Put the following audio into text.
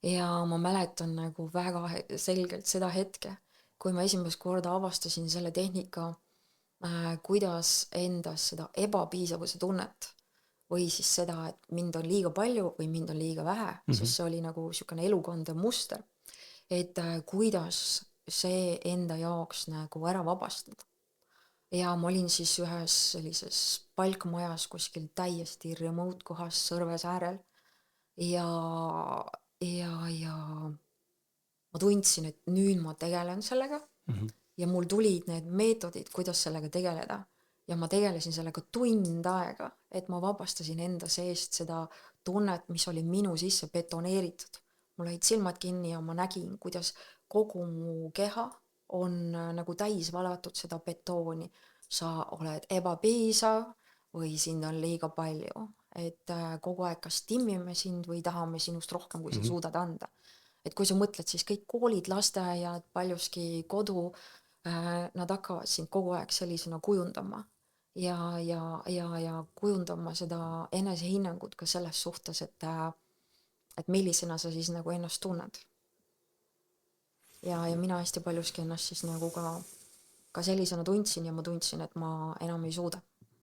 ja ma mäletan nagu väga selgelt seda hetke, kui ma esimest korda avastasin selle tehnika, kuidas endas seda ebapiisavuse tunnet või siis seda, et mind on liiga palju või mind on liiga vähe, Mhm. sest see oli nagu niisugune elukandev muster, et kuidas see enda jaoks nagu ära vabastada. Ja ma olin siis ühes sellises palkmajas kuskil täiesti remote kohas Sõrves äärel ja, ja ma tundsin, et nüüd ma tegelen sellega Mhm. ja mul tulid need meetodid, kuidas sellega tegeleda. Ja ma tegelesin sellega tund aega, et ma vabastasin enda seest seda tunnet, mis oli minu sisse betoneeritud. Mul olid silmad kinni ja ma nägin, kuidas kogu mu keha on nagu täis valatud seda betooni. Sa oled ebapiisav või sind on liiga palju. Et kogu aeg kas timmime sind või tahame sinust rohkem, kui sa Mhm. suudad anda. Et kui sa mõtled, siis kõik koolid, lasteaiad, paljuski kodu, nad hakkavad sind kogu aeg sellisena kujundama ja kujundama seda enesehinnangut ka selles suhtes, et millisena sa siis nagu ennast tunned. Ja mina hästi paljuski ennast siis nagu ka sellisena tundsin ja ma tundsin, et ma enam ei suuda.